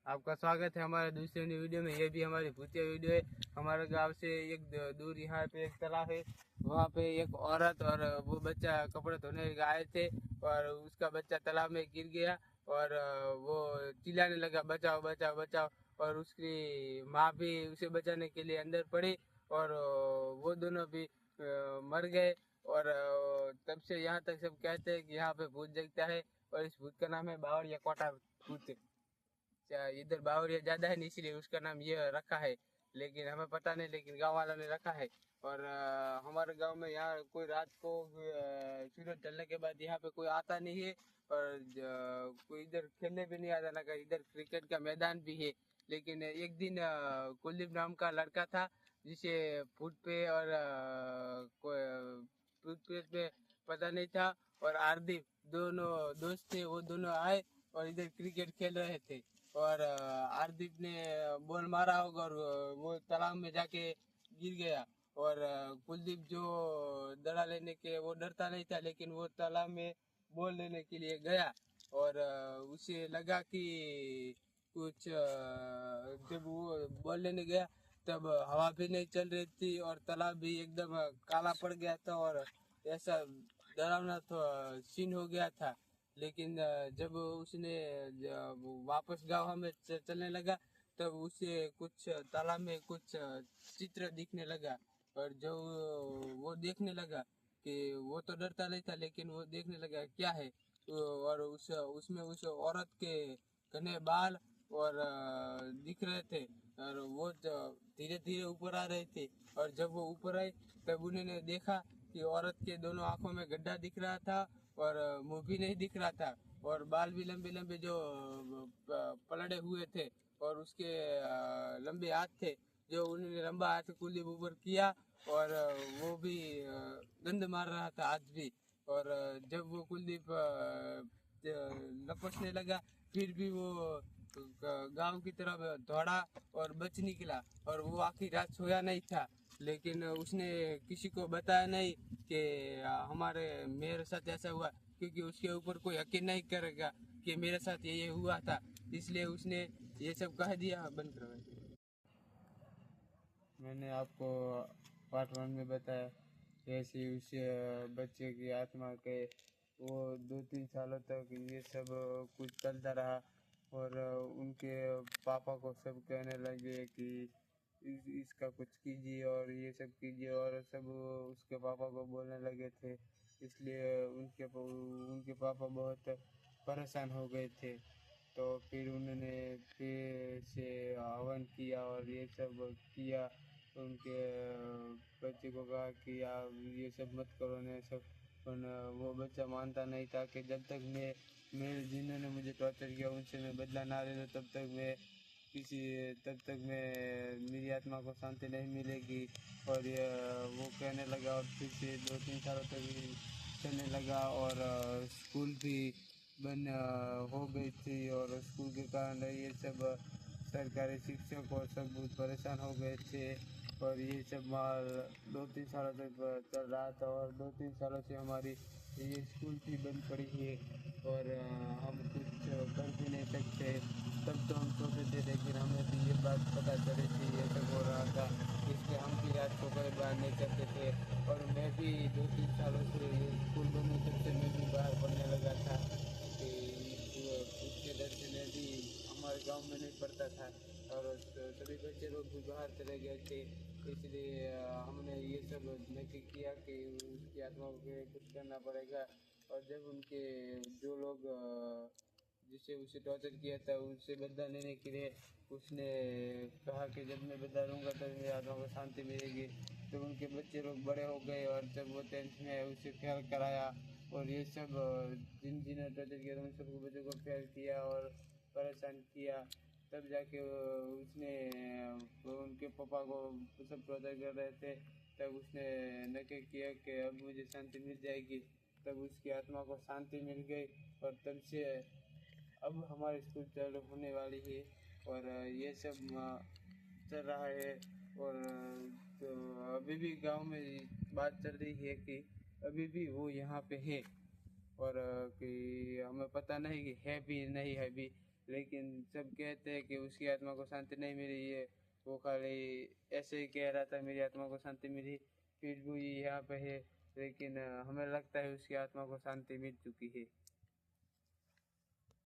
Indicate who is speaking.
Speaker 1: आपका स्वागत है हमारे दूसरे वीडियो में। ये भी हमारी भूतिया वीडियो है। हमारे गांव से एक दूर यहाँ पे एक तालाब है, वहाँ पे एक औरत और वो बच्चा कपड़े धोने आए थे और उसका बच्चा तालाब में गिर गया और वो चिल्लाने लगा बचाओ बचाओ बचाओ, और उसकी माँ भी उसे बचाने के लिए अंदर पड़ी और वो दोनों भी मर गए। और तब से यहाँ तक सब कहते हैं कि यहाँ पे भूत जगता है और इस भूत का नाम है बावरिया कोटा भूत। इधर बावरिया ज्यादा है इसलिए उसका नाम ये रखा है, लेकिन हमें पता नहीं, लेकिन गांव वालों ने रखा है। और हमारे गांव में यहाँ कोई रात को सूरज ढलने के बाद यहाँ पे कोई आता नहीं है और कोई इधर खेलने भी नहीं आता ना। इधर क्रिकेट का मैदान भी है, लेकिन एक दिन कुलदीप नाम का लड़का था जिसे फुट पे और टूथपेस्ट पे पता नहीं था, और आरदीप दोनों दोस्त थे, वो दोनों आए और इधर क्रिकेट खेल रहे थे। और आरदीप ने बॉल मारा होगा और वो तालाब में जाके गिर गया। और कुलदीप जो दड़ा लेने के वो डरता नहीं था, लेकिन वो तालाब में बॉल लेने के लिए गया और उसे लगा कि कुछ जब वो बॉल लेने गया तब हवा भी नहीं चल रही थी और तालाब भी एकदम काला पड़ गया था और ऐसा डरावना तो सीन हो गया था। लेकिन जब उसने वापस गाँव में चलने लगा तब उसे कुछ तालाब में कुछ चित्र दिखने लगा। और जो वो देखने लगा कि वो तो डरता नहीं था, लेकिन वो देखने लगा क्या है, और उसमें उस औरत के घने बाल और दिख रहे थे और वो धीरे धीरे ऊपर आ रहे थे। और जब वो ऊपर आए तब उन्होंने देखा कि औरत के दोनों आंखों में गड्ढा दिख रहा था और मुंह भी नहीं दिख रहा था और बाल भी लंबे लंबे जो पलड़े हुए थे और उसके लंबे हाथ थे जो उन्होंने लंबा हाथ कुलदीप ऊपर किया और वो भी गंद मार रहा था आज भी। और जब वो कुलदीप लपसने लगा फिर भी वो गांव की तरफ दौड़ा और बच निकला और वो आखिरी रात सोया नहीं था। लेकिन उसने किसी को बताया नहीं कि हमारे मेरे साथ ऐसा हुआ, क्योंकि उसके ऊपर कोई यकीन नहीं करेगा कि मेरे साथ ये हुआ था, इसलिए उसने ये सब कह दिया। बंद करो। मैंने आपको पार्ट 1 में बताया कैसे उस बच्चे की आत्मा के वो 2-3 सालों तक ये सब कुछ चलता रहा और उनके पापा को सब कहने लगे कि इसका कुछ कीजिए और ये सब कीजिए, और सब उसके पापा को बोलने लगे थे। इसलिए उनके पापा बहुत परेशान हो गए थे। तो फिर उन्होंने फिर से हवन किया और ये सब किया। उनके बच्चे को कहा कि आप ये सब मत करो ना सब, पर वो बच्चा मानता नहीं था कि जब तक मैं जिन्होंने मुझे टॉर्चर किया उनसे मैं बदला ना ले लूँ तब तक मैं मेरी आत्मा को शांति नहीं मिलेगी। और ये वो कहने लगा और फिर से 2-3 सालों तक चलने लगा और स्कूल भी बंद हो गई थी और स्कूल के कारण ये सब सरकारी शिक्षक और सब बहुत परेशान हो गए थे। और ये सब माल 2-3 सालों तक चल रहा था और 2-3 सालों से हमारी ये स्कूल भी बंद पड़ी है और हम कुछ कर भी नहीं सकते। तब तो हम सोते थे, लेकिन हमें भी ये बात पता चली थी ये सब हो रहा था, इसलिए हम भी रात को कहीं बाहर नहीं करते थे। और मैं भी 2-3 सालों से स्कूल बंद तब से मैं भी बाहर पढ़ने लगा था कि उसके डर से मैं भी हमारे गांव में नहीं पढ़ता था और सभी बच्चे लोग भी बाहर चले गए थे। इसलिए हमने ये सब नक्की किया कि उसकी आत्मा को कुछ करना पड़ेगा। और जब उनके जो लोग जिससे उसे टॉर्चर किया था उनसे बदला लेने के लिए उसने कहा कि जब मैं बदला लूँगा तब मेरी आत्मा को शांति मिलेगी। तो उनके बच्चे लोग बड़े हो गए और जब वो 10th में है उसे फेल कराया और ये सब जिन्होंने टॉर्चर किया उन सबको बच्चों को फेल किया और परेशान किया। तब जाके उसने उनके पापा को सब टॉर्चर कर रहे थे, तब उसने नक्की किया कि अब मुझे शांति मिल जाएगी। तब उसकी आत्मा को शांति मिल गई और तब से अब हमारे स्कूल चालू होने वाली है और ये सब चल रहा है। और तो अभी भी गांव में बात चल रही है कि अभी भी वो यहाँ पे है और कि हमें पता नहीं कि है भी नहीं है भी, लेकिन सब कहते हैं कि उसकी आत्मा को शांति नहीं मिली है। वो खाली ऐसे ही कह रहा था मेरी आत्मा को शांति मिली, फिर भी यहाँ पे है। लेकिन हमें लगता है उसकी आत्मा को शांति मिल चुकी है।